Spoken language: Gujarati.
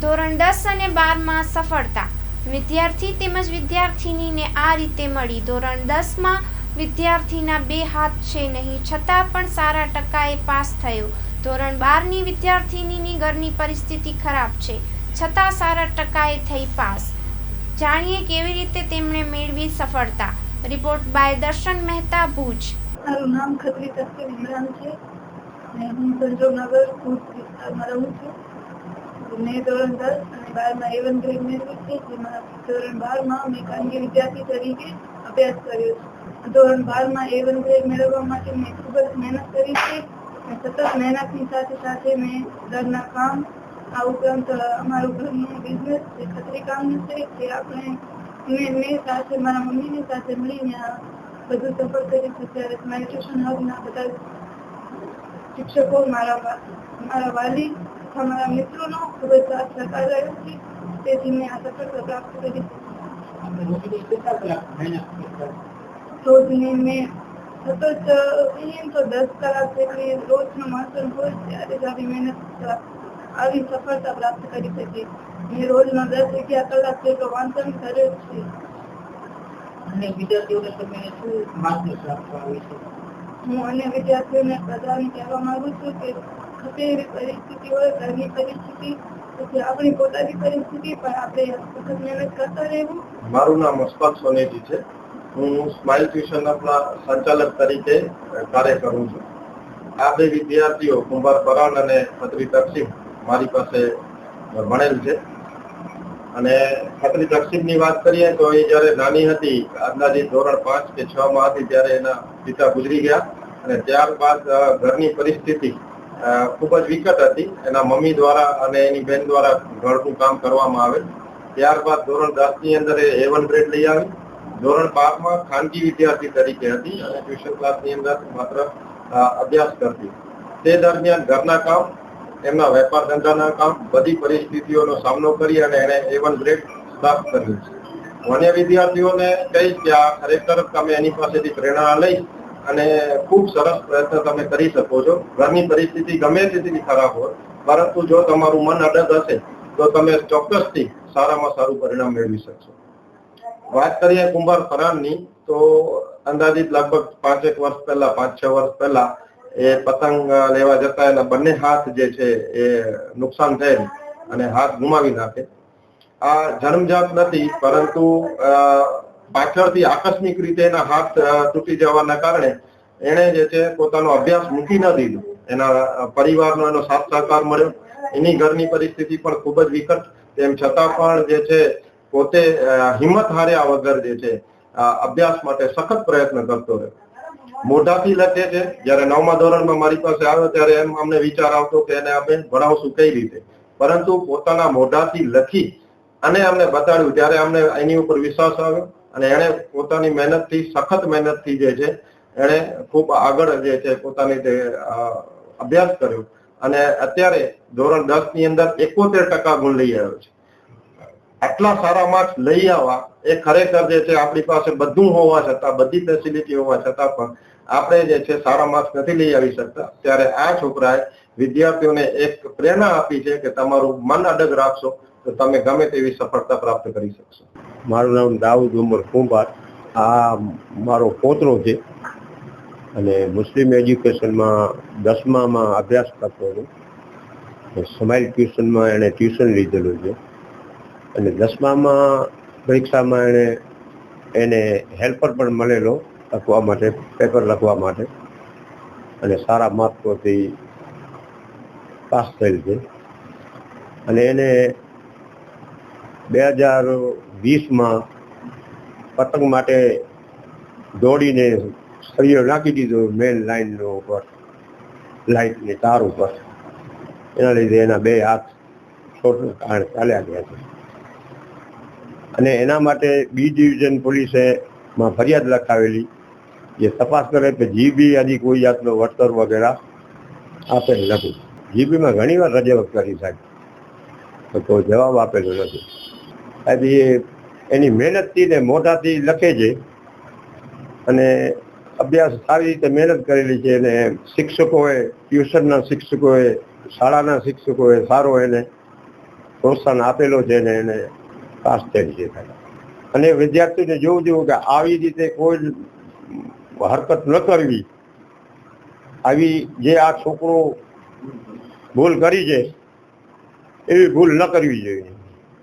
ધોરણ 10 અને 12 માં સફળતા. વિદ્યાર્થી તેમજ વિદ્યાર્થિનીને આ રીતે મળી. ધોરણ 10 માં વિદ્યાર્થીના 2 હાથ છે નહીં, છતાં પણ સારા ટકાએ પાસ થયો. ધોરણ 12 ની વિદ્યાર્થિનીની ઘરની પરિસ્થિતિ ખરાબ છે, છતાં સારા ટકાએ થઈ પાસ. જાણીએ કેવી રીતે તેમણે મેળવી સફળતા. રિપોર્ટ બાય દર્શન મહેતા, ભુજ. મારું નામ ખત્રી તસ્કર ઇમરાન છે અને હું સંજોગનગર ભુજ વિસ્તારમાં રહું છું. મેં ધોરણ 10 અને 12માં A1 ગ્રેડ મેળવ્યું છે, જેમાં ધોરણ 12માં મેં ખાનગી વિદ્યાર્થી તરીકે અભ્યાસ કર્યો છે. ધોરણ 12માં A1 ગ્રેડ મેળવવા માટે મેં ખૂબ જ મહેનત કરી છે અને સતત મહેનતની સાથે સાથે મેં ઘરના કામ, આ ઉપરાંત અમારું ઘરનું બિઝનેસ જે ખત્રી કામનું છે તે આપણે મેં સાથે મારા મમ્મીની સાથે મળીને આ બધું સફળ કરી છે. ત્યારે મારી ટ્યુશન હબના બધા શિક્ષકો, મારા વાલી, મારા મિત્રોનો ખૂબ જ સાથ સહકાર રહ્યો છે, તેથી મેં આ સફળતા પ્રાપ્ત કરી છે. રોજની મેં સતત કહીએ તો 10 કલાક જેટલી રોજનું વાંચન હોય ત્યારે જ આવી મહેનત આવી સફળતા પ્રાપ્ત કરી શકીએ. મેં રોજનો 10-11 કલાક જેટલો વાંચન કર્યો છે. અને વિદ્યાર્થીઓને તમે શું માર્ગદર્શન આપવા આવી છે? હું અન્ય વિદ્યાર્થીઓને બધાને કહેવા માંગુ છું કે ગમે એવી પરિસ્થિતિ હોય, ઘરની પરિસ્થિતિ, પછી આપણી પોતાની પરિસ્થિતિ, પણ આપણે સખત મહેનત કરતા રહેવું. મારું નામ અશફાક સોનેજી છે. હું સ્માઇલ ટ્યુશન આપના સંચાલક તરીકે કાર્ય કરું છું. આ બે વિદ્યાર્થીઓ કુંભાર ફરાન અને ખત્રી તકસીમ મારી પાસે ભણેલ છે. અને ખત્રી તકસીમની વાત કરીએ તો એ જ્યારે નાની હતી, અંદાજિત ધોરણ 5 કે 6 માં હતી, ત્યારે એના પિતા ગુજરી ગયા અને ત્યારબાદ ઘરની પરિસ્થિતિ ખૂબ જ વિકટ હતી. એના મમ્મી દ્વારા અને એની બહેન દ્વારા ઘરનું કામ કરવામાં આવે. ત્યારબાદ ધોરણ 10 ની અંદર A1 ગ્રેડ લઈ આવી. ધોરણ 12 માં ખાનગી વિદ્યાર્થી તરીકે હતી અને ટ્યુશન ક્લાસની અંદર માત્ર અભ્યાસ કરતી. તે દરમિયાન ઘરના કામ, એમના વેપાર ધંધાના કામ, બધી પરિસ્થિતિઓનો સામનો કરી અને એણે A1 ગ્રેડ પ્રાપ્ત કર્યું છે. અન્ય વિદ્યાર્થીઓને કહીશ કે આ ખરેખર તમે એની પાસેથી પ્રેરણા લઈ અને ખૂબ સરસ પ્રયત્ન તમે કરી શકો છો. ઘરની પરિસ્થિતિ ગમે તેટલી ખરાબ હોય, પરંતુ જો તમારું મન અડગ હશે તો તમે ચોક્કસથી સારામાં સારું પરિણામ મેળવી શકશો. વાત કરીએ કુંભાર ફરાનની, તો અંદાજિત લગભગ 5-1 વર્ષ પહેલા, 5-6 વર્ષ પહેલા એ પતંગ લેવા જતા એના બંને હાથ જે છે એ નુકસાન થયેલ અને હાથ ગુમાવી નાખે. આ જન્મજાત નથી, પરંતુ પાછળથી આકસ્મિક રીતે એના હાથ તૂટી જવાના કારણે એણે જે છે પોતાનો અભ્યાસ મૂકી ન દીધો. એના પરિવારનો એનો સાથ સહકાર મળ્યો. એની ઘરની પરિસ્થિતિ પણ ખૂબ જ વિકટ, તેમ છતાં પણ જે છે પોતે હિંમત હાર્યા વગર જે છે અભ્યાસ માટે સખત પ્રયત્ન કરતો રહ્યો. મોઢાથી લખે છે. જયારે 9મા ધોરણમાં મારી પાસે આવ્યો ત્યારે એમ અમને વિચાર આવતો કે એને આપણે ભણાવશું કઈ રીતે, પરંતુ પોતાના મોઢાથી લખી અને અમને બતાડ્યું ત્યારે અમને એની ઉપર વિશ્વાસ આવ્યો અને એણે પોતાની મહેનતથી, સખત મહેનતથી જે છે એણે ખૂબ આગળ જે છે પોતાની અભ્યાસ કર્યો અને અત્યારે ધોરણ 10 ની અંદર 71% ગુણ લઈ આવ્યો છે. આટલા સારા માર્ક્સ લઈ આવવા એ ખરેખર જે છે આપણી પાસે બધું હોવા છતાં, બધી ફેસિલિટી હોવા છતાં પણ આપણે જે છે સારા માર્ક્સ નથી લઈ આવી શકતા. ત્યારે આ છોકરાએ વિદ્યાર્થીઓને એક પ્રેરણા આપી છે કે તમારું મન અડગ રાખશો તો તમે ગમે તેવી સફળતા પ્રાપ્ત કરી શકશો. મારું નામ દાઉદ ઉમર કુંભાર. આ મારો પોતરો છે અને મુસ્લિમ એજ્યુકેશનમાં 10મામાં અભ્યાસ કરતો હતો. સ્માઇલ ટ્યુશનમાં એણે ટ્યુશન લીધેલું છે અને 10મામાં પરીક્ષામાં એને હેલ્પર પણ મળેલો લખવા માટે, પેપર લખવા માટે, અને સારા માર્કોથી પાસ થયેલ છે. અને એને 2020માં પતંગ માટે દોડીને સળિયો નાખી દીધો મેન લાઈનનો ઉપર, લાઇટની તાર ઉપર. એના લીધે એના 2 હાથ ચાલ્યા ગયા છે. અને એના માટે બી ડિવિઝન પોલીસે ફરિયાદ લખાવેલી, જે તપાસ કરે કે જીબી હજી કોઈ જાતનો વળતર વગેરે આપેલ નથી. જીબીમાં ઘણી વાર રજૂઆત કરી સાહેબ, તો કોઈ જવાબ આપેલો નથી. સાહેબ એ એની મહેનતથી ને મોઢાથી લખે છે અને અભ્યાસ સારી રીતે મહેનત કરેલી છે. અને શિક્ષકોએ, ટ્યુશનના શિક્ષકોએ, શાળાના શિક્ષકોએ સારો એને પ્રોત્સાહન આપેલો છે ને એને પાસ થયેલ છે. અને વિદ્યાર્થીઓને જોવું જોઈએ કે આવી રીતે કોઈ હરકત ન કરવી, આવી જે આ છોકરો ભૂલ કરી છે એવી ભૂલ ન કરવી જોઈએ.